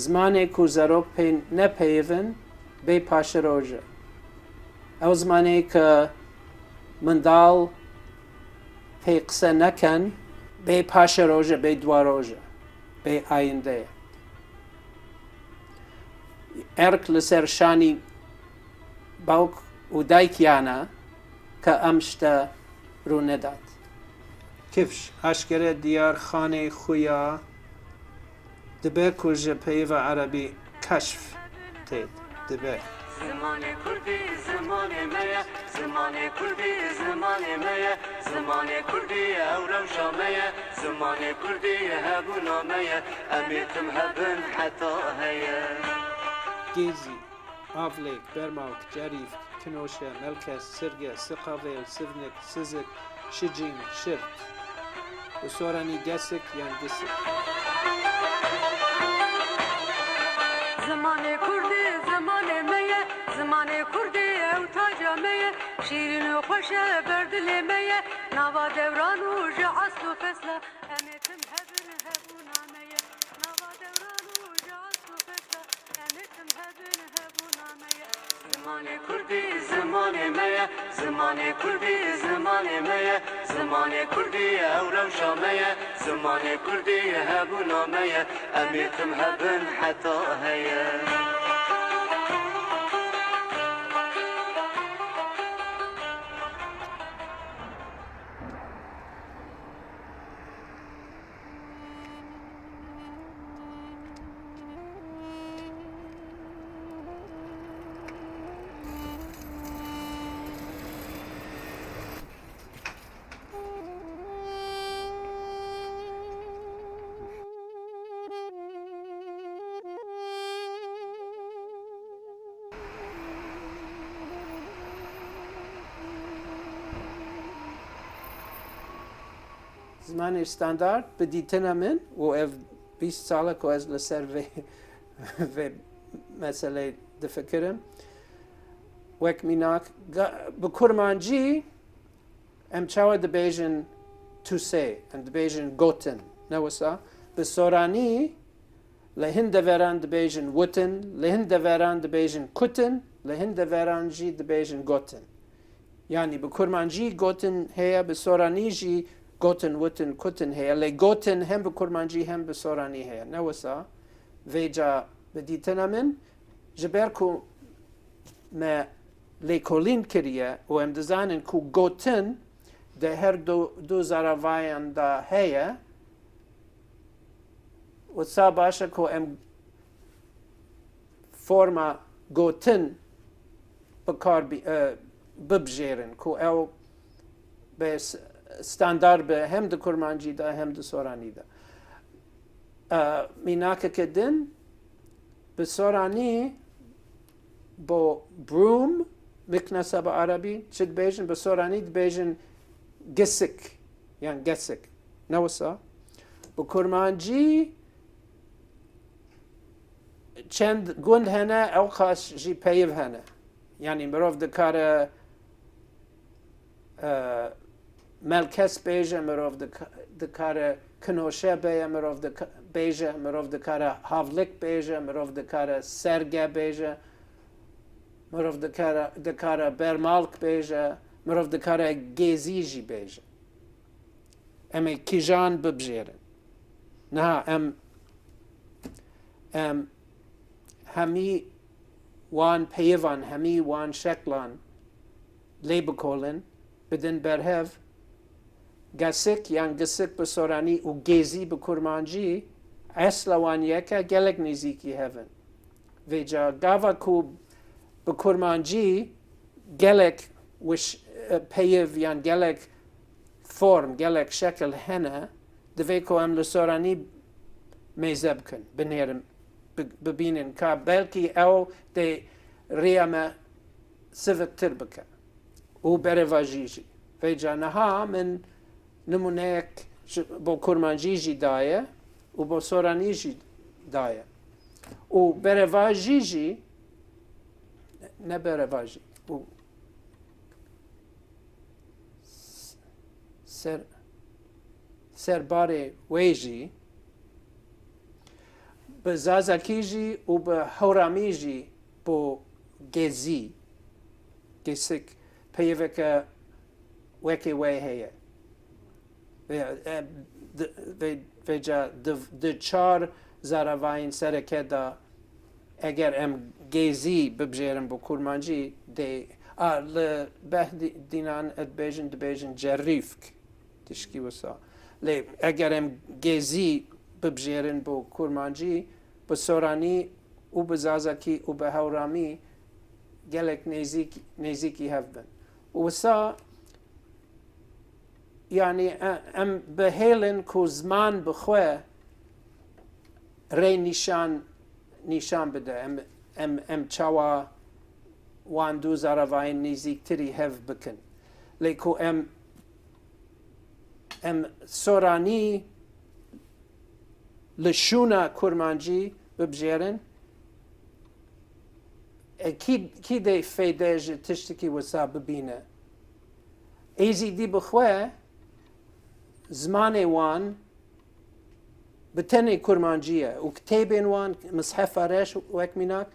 زمانێک و زەرۆک پێی نەپەیون بێ پاشە ڕۆژە. ئەو زمانەیە کە منداڵ پێی قسە نەکەن بێ پاشە ڕۆژە بێ دوا ڕۆژە بێ ئایندەیە. ئێرک لەسەر شانی باوک و دایکیانە کە ئەم شتە ڕوو نەدات. کفش ئاشکرە دیار خانەی خویا دەبێ کوژە پەیوە عەرەبی کەشف تێت دەبێ. زمانê Kurdî zimanê me ye, zimanê Kurdî zimanê me ye, zimanê Kurdî ew rewşa me ye, zimanê Kurdî hebûna me ye, em ê tim hebin heta heye. Gezi, Avlek, Bermavk, Cerif, Kinoşe, Melkes, Sirge, Sıkavel, Sivnik, Sizik, Şicin, Şirt. Bu sorani gesik yan gisik. Zimanê Kurdî zimanê me ye, zimanê Kurdî ew taca me ye, şîrin û xweş e berdilê me ye, nava devran û ji asl û fesle, em ê tim hebin hebûna me ye, nava devran û ji asl û fesle, em ê tim hebin hebûna me ye. Zimanê Kurdî zimanê me ye, zimanê Kurdî zimanê me ye, zimanê Kurdî ew rewşa me ye, zimanê Kurdî hebûna me ye, em ê tim hebin heta heye. زمانی ستاندارد بدیتنە من و ئەv 20 ساڵە کە ئەس لەسەر vê meseleyê difikirim. Wek mînak bi kurmancî em çawa dibêjin tûsê, em dibêjin gotin, ne wisa? Bi soranî li hin deveran dibêjin wutin, li hin deveran dibêjin kutin, li hin deveran jî dibêjin gotin. Yani bi kurmancî gotin heye, bi soranî jî gotin, wutin, kutin heye. Lê gotin hem bi kurmancî hem bi soranî heye. Ne wisa? Vêca bidîtina min ji ber ku me lêkolîn kiriye û em dizanin ku gotin di her du zaravayan da heye, wisa baş e ku em forma gotin bikar bibjêrin ku ew be standard be hem di kurmancî da hem di soranî da. Mînakeke din bi soranî bo broom miknesa bi Arabî çi dibêjin? Bi soranî dibêjin gisik yan gesik. Ne wisa? Bi kurmancî çend gund hene ew xas jî peyv hene. Yani mirov dikare melkes bêje, mirov dikare kinoşe bêje, mirov bêje, mirov dikare havlik bêje, mirov dikare serge bêje, mirov dikare bermalk bêje, mirov dikare gezî jî bêje. Em ê kîjan bibjêrin. Niha em hemî wan peyvan, hemî wan şeklan lê bikolin bidin berhev. Gesik yan gisik bi soranî û gezî bi kurmancî esla wan yeke gelek nêzîkî hevin. Vêca gava ku bi kurmancî gelek peyv yan gelek form, gelek şekil hene, divê ku em li soranî mêze bikin, binêrin, bibînin ka belkî ew dê rêya me siviktir bike û berevajî jî. Vêca niha min nimuneyek bo kurmancî jî daye û bo soranî jî daye. û berevajî jî ne berevajî û serbarê wê jî بە زازەکیژی و بە هەورامیژی بۆ گێزی گێسک پەیەوەکە وەکی وێ هەیە vêca di çar zaravayên sereke da eger em gêzî bibijêrin bi kurmancî dê li behdînan dibêjin cerrîfk tişkî wisa lê eger em gêzî bibijêrin bi kurmancî bi soranî û bi zazakî û bi hewramî gelek nêzîkî hev bin wisa yani em bihêlin ku zman bi xwe rê nîşan bide em çawa wan du zaravayên nêzîktirî hev bikin lê ku em soranî li şûna kurmancî bibijêrin kî dê fêdê ji tiştekî wisa bibîne êzîdî bi xwe زمانê wan bi tenê kurmancî ye û kitêbên wan mishefa reş wek mînak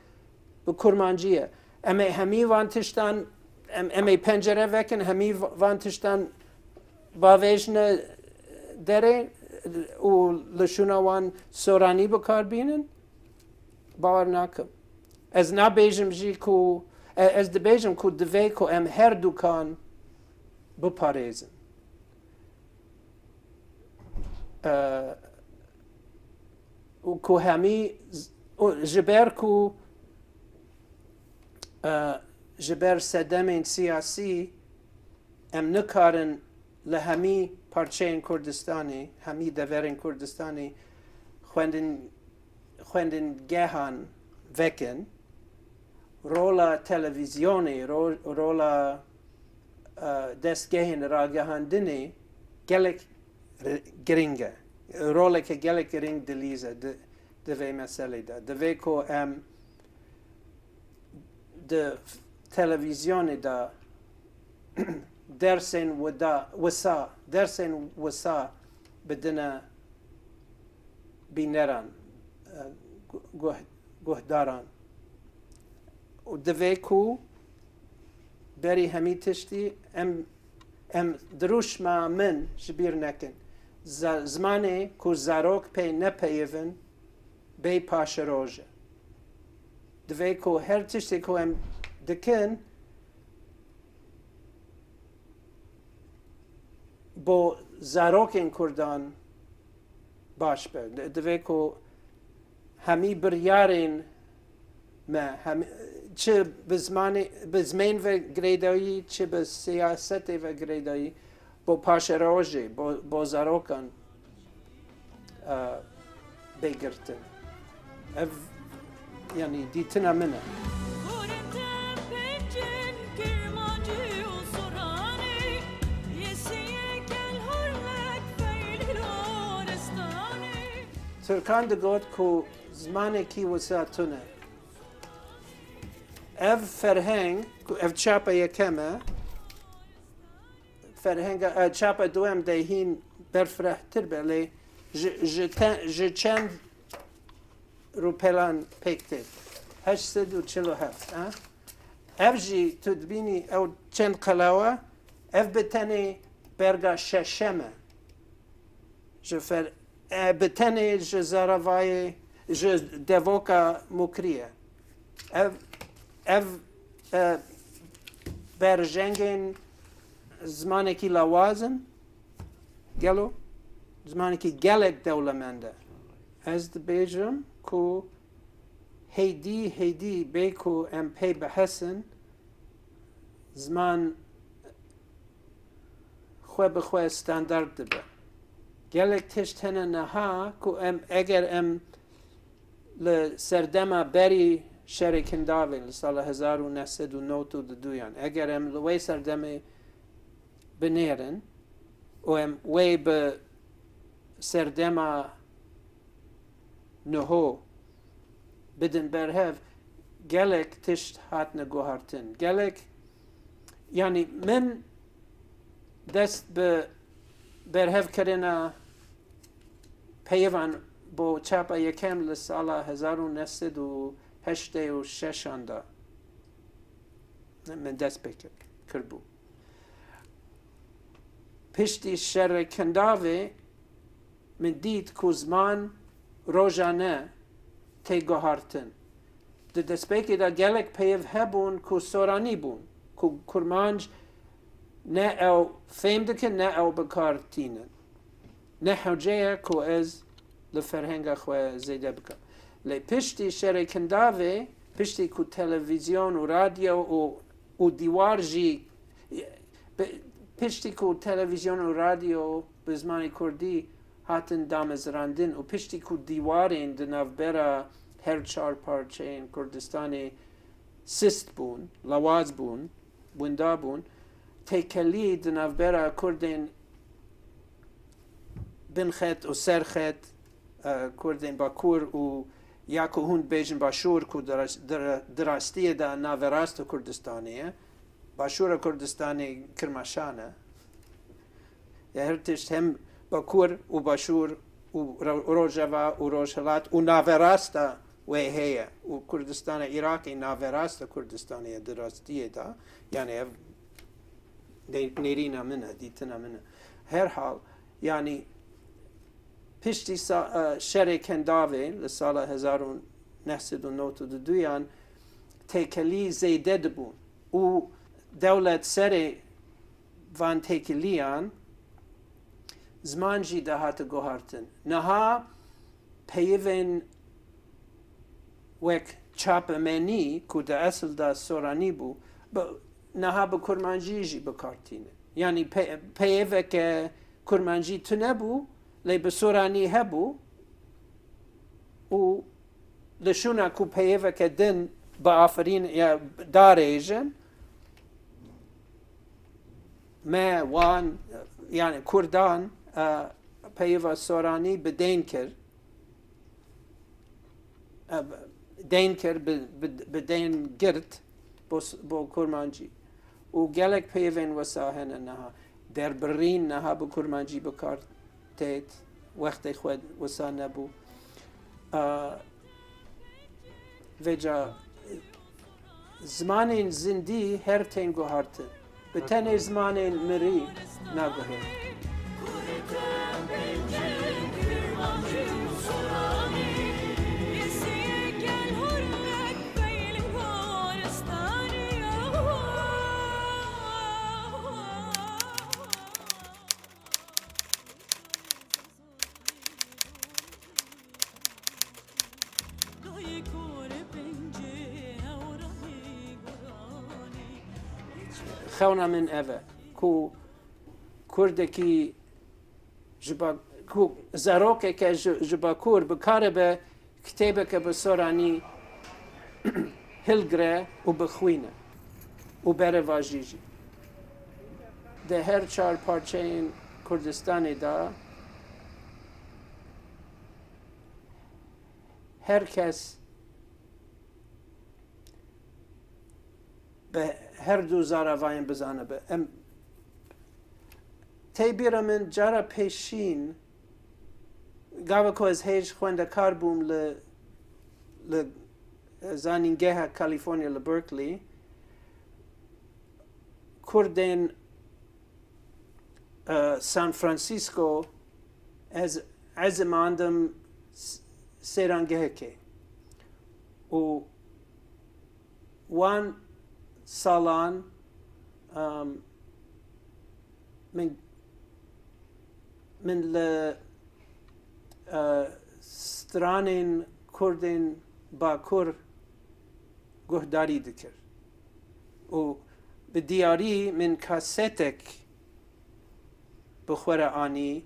bi kurmancî ye em ê hemî van tiştan em ê pencere vekin hemî van tiştan bavêjine derê û li şûna wan soranî bikarbînin bawer nakim ez nabêjim jî ku ez dibêjim ku divê ku em her dukan biparêzin ku hemî ji ber ku ji ber sedemên siyasî em nikarin li hemî parçeyên Kurdistanê hemî deverên Kurdistanê xwendingehan vekin rola televizyonê rola destgehên ragihandinê gelek giring e roleke gelek giring dilîze di vê meselê de divê ku em di televizyonê de dersên wisa bidine bîneran guhdaran û divê ku berî hemî tiştî em dirûşma min ji bîr nekin zmanê ku zarok pê nepeyivin bê paşiroj e divê ku her tiştê ku em dikin bo zarokên Kurdan baş be divê ku hemî biryarên me çi bi zmên ve girêdayî çi bi siyasetê ve girêdayî bo paşerojê bo zarokan bêgirtin ev yani dîtina min e Türkan digot ku zmanekî wisa tune ev ferheng ku ev çapa yekem e ferhenga çapa duem de hîn berfirehtir be lê ji çend rûpelan pêk tê 847 ev jî tu dibînî ew çend qelawa ev bi tenê berga şeşem e ji bi tenê ji zaravayê ji devoka mukriye ev berjengên zmanekî lawazin gelo zmanekî gelek dewlemend e ez dibêjim ku heydî bê ku em pê bihesin zman xwe bi xwe standard dibe gelek tişt hene niha ku em eger em li serdema berî şerê kindavê li sala 1992 eger em li wê serdemê binêrin û em wê bi serdema niho bidin berhev gelek tişt hatine guhartin gelek yani min dest bi berhevkirina peyvan بۆ چاپە یەکەم لە ساڵە 1986 من دەست پێ کرد بوو. پشتی شەڕێکەنداوێ من دیت کو زمان ڕۆژانە تێگەهاتن. Di destpêkê de gelek peyv hebûn ku soranî bûn, ku kurmanc ne ew fêm dikin ne ew bikar tînin. Ne hewce ye ku ez li ferhenga xwe zêde bikim. Lê piştî şerêkindavê, piştî ku televîzyon û radyo û dîwar jî piştî ku televîzyon û radyo bi zimanê Kurdî hatin damezrandin û piştî ku dîwarên di navbera her çar parçeyên Kurdistanê sist bûn, lawaz bûn, winda bûn, têkelî di navbera Kurdên binxet û serxet, Kurdên Bakur û ya ku hûn bêjin Başûr ku di rastiyê de naverast û Kurdistanê ye. Başûra Kurdistanê Kirmaşan e. Ya her tişt hem Bakur û Başûr û Rojava û Rojhilat û naverast e wê heye û Kurdistanê Iraqê naverast e Kurdistanê ye di rastiyê de. Yani ev nêrîna min e, dîtina min e. Her hal, yani piştî şerêkendavê li sala 1992 têkelî zêde dibûn û dewlet serê van têkiliyan ziman jî de hate guhartin. Niha peyivên wek çapemenî ku di esil de soranî bû, niha bi kurmancî jî bikartîne. Yani peyiveke kurmancî tune bû, lê bi soranî hebû û li şûna ku peyiveke din biafirîn ya darêjin, me wan yani Kurdan peyiva soranî bi dên kir, dên kir bi dên girt bo kurmancî û gelek peyivên wisa hene niha derbirîn niha bi kurmancî bikar têt wextê xwe wisa nebû. Vêca zimanên zindî her tên guhartin. Bi tenê zimanên mirî naguherin. خەونا من ئەvê ku Kurdekî ku zarokeke ji Bakur bikaribe kitêbeke bi soranî hilgire û bixwîne û berevajî jî. Di her çar parçeyên Kurdistanê de her kes bi her du zaravayên bizane be. Em têbîra min cara pêşîn gava ku ez hêj xwendekar bûm li zanîngeha Kaliforniya li Berkeley, Kurdên San Francisco ez mandim sêrangehekê û wan salan min li stranên Kurdên Bakur guhdarî dikir û bi diyarî min kasetek bi xwe re anî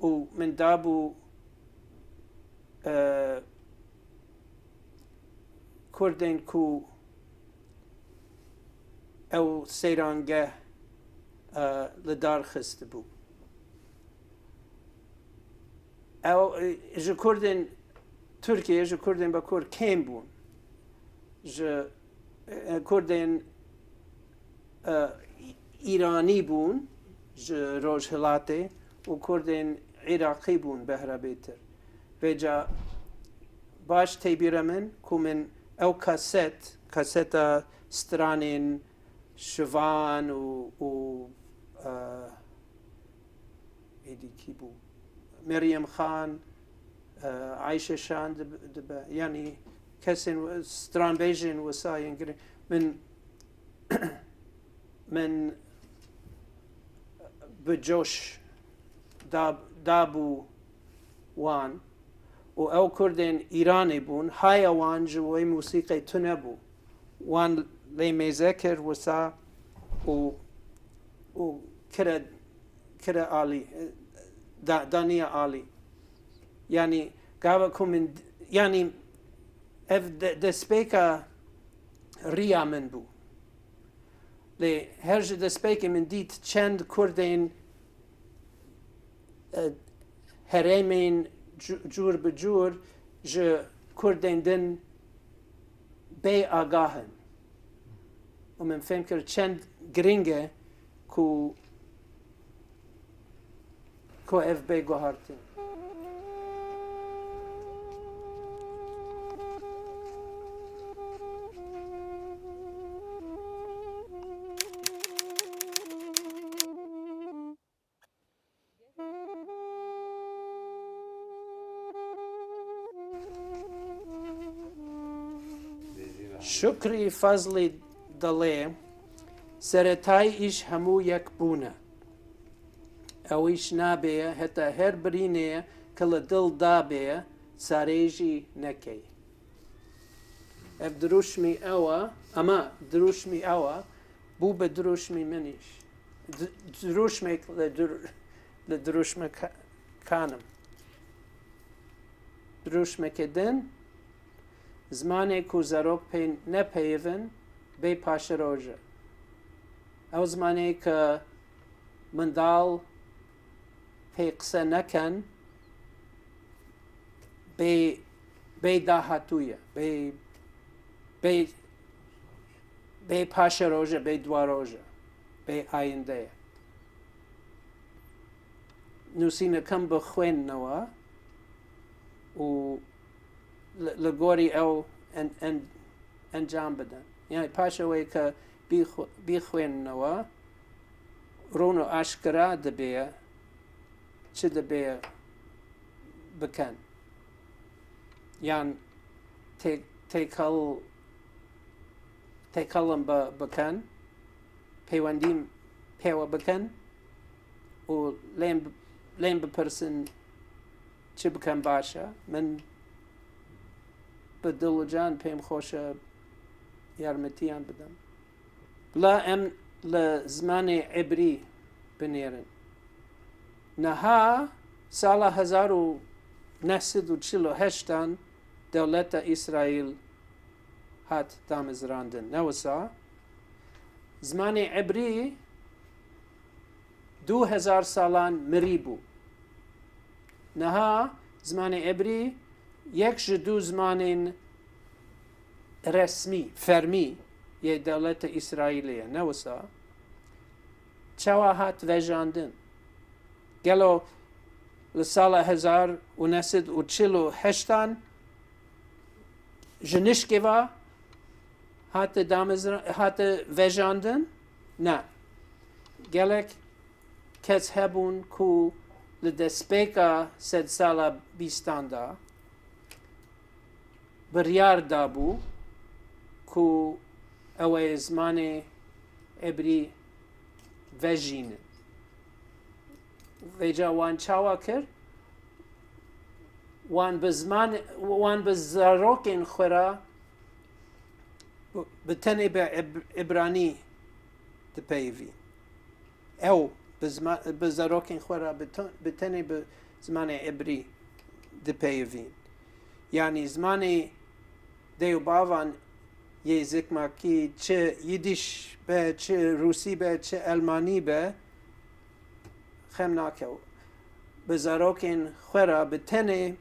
û min dabû Kurdên ku ew sêrangeh li dar xistibû. Ew ji Kurdên Tirkiye, ji Kurdên Bakur kêm bûn. Ji Kurdên İranî bûn, ji Rojhilatê û Kurdên عێراقی بوون بەهرە بێتر بێجا باش تێبیرە من کو من ئەو کەسێتە سترانێن شڤان و ئیدی بوو مەریەم خان عایشە شان ینی کەسێن سترانبێژێن وەسایەن گرن من بجۆش دابوو وان و ئەو کوردێن ئیرانی بوون هایە وان ji وەی موسیقی تو نەبوو وان لێ مێزە کرد وەسا و کرە ئالی دانیە ئالی ینی گاوە کو من ینی ئەv دەستپێکە ڕیا من بوو لێ هەر ji دەستپێکی من دیت چەند کوردێن هەرێمێن جوور بە جوور ji کوردێن din bê ئاگاهن و من فێم کرد چەند گرنگە ku ev bê guhartin شکری فەزلی دەڵێ سەرەتای ئیش هەموو یەک بوونە ئەویش نابێ هەتا هەر برینێ کە لە دڵ دابێ سارێژی نەکەی ئەv دروشمی ئەوە ئەمە دروشمی ئەوە بوو بە دروشمی منیش دروشمێک لە دروشمەکانم دروشمەکردن زمانێک و زەرۆک پێ نەپەیون بێ پاشەرۆژە ئەو زمانەیە کە منداڵ پێ قسە نەکەن بێ داهاتوویە بێ پاشەرۆژە بێ دوارۆژە بێ ئایندەیە نووسینەکەم بخوێننەوە و لە گۆری ئەو ئەنجام بدەن یعنی پاشەوەی کە بیخوێننەوە ڕوون و ئاشکرا دەبێ چ دەبێ بکەن یان تێکەڵم بکەن پەیوەندیم پێوە بکەن و لێم بپرسن چ بکەم باشە من بە دڵ و جان پێم خۆشە یارمەتیان بدەم بڵا ئەم لە زمانی عیبری بنێرن نەها ساڵە 1948 دەوڵەتە ئیسرائیل هات دامەزراندن نەوەسا زمانی عیبری 2000 ساڵان مری بوو نەها زمانی عیبری یەک ji دوو زمانên resmî fermî yê dewleta İsraîlê ye newisa çawa hat vejandin gelo li sala 1948 ji nişkeva hate vejandin ne gelek kes hebûn ku li destpêka sed sala bîstan da بڕیار دابوو ku ئەوەی زمانی عیبری vejînin vêca wan çawa kir wan bi zarokên xwe re bi tenê bi îbranî dipeyivîn ew bi zarokên xwe re bi tenê bi zimanê عیبری dipeyivîn yani zimanê dê û bavan yê zikmakî çi yîdiş be çi rûsî be çi elmanî be xem nake bi zarokên xwe re bi tenê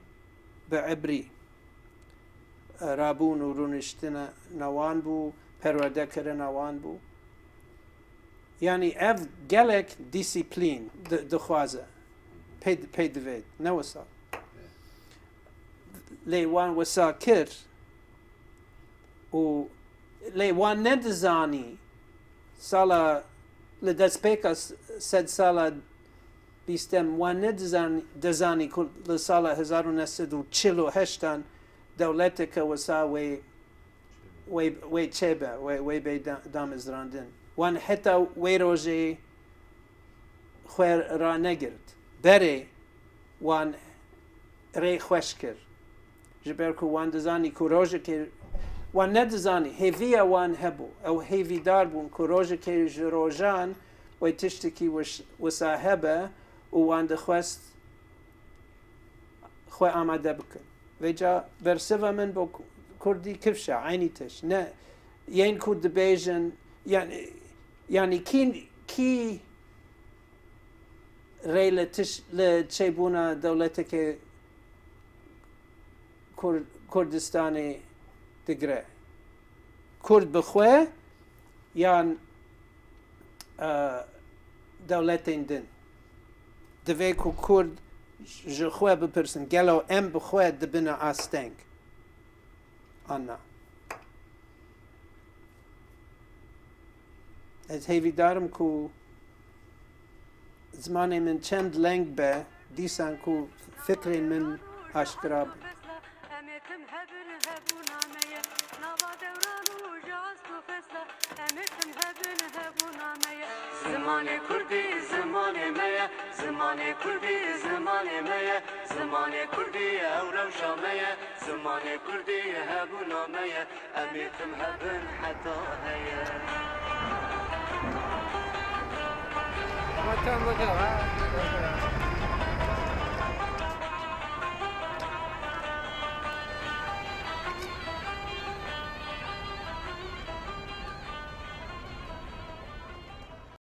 bi عیبری rabûn û rûniştina wan bû perwerdekirina wan bû yani ev gelek dîsîplîn dixwaze پێی دەوێت نەوەسا لێوان وەسا کرد و لێوان نەدەزانی ساڵە لە دەستپێکە سەد ساڵە بیستەم وان نەدەزانی لە ساڵە 1948 دەوڵەتێکە وەسا وی چێبە وی بێ دامەزراندن وان حتا وی ڕۆژێ خوێر ڕانەگرت بەرێ وان ڕێ خوێش کرد ji ber ku wan dizanî ku rojekê wan nedizanî hêviya wan hebû ew hêvîdar bûn ku rojekê ji rojan wê tiştekî wisa hebe û wan dixwest xwe amade bikin vêca bersiva min bo kurdî kifşe aynî tiş ne yên ku dibêjin yanî kî rê li çêbûna dewletekê Kurdistanê digre Kurd bi xwe yan dewletên din divê ku Kurd ji xwe bipirsin gelo em bi xwe dibine asteng anna ez hêvîdarim ku zimanê min çend leng be dîsan ku fikrên min aşkira be Emetim hebir hebunameye Nava devran u jastu fesla Emetim hebir hebunameye Zimane kurdi zimane meye Zimane kurdi zimane meye Zimane kurdi evrevşameye Zimane kurdi hebunameye Emetim hebir heta heye Ama tam bakalım ha.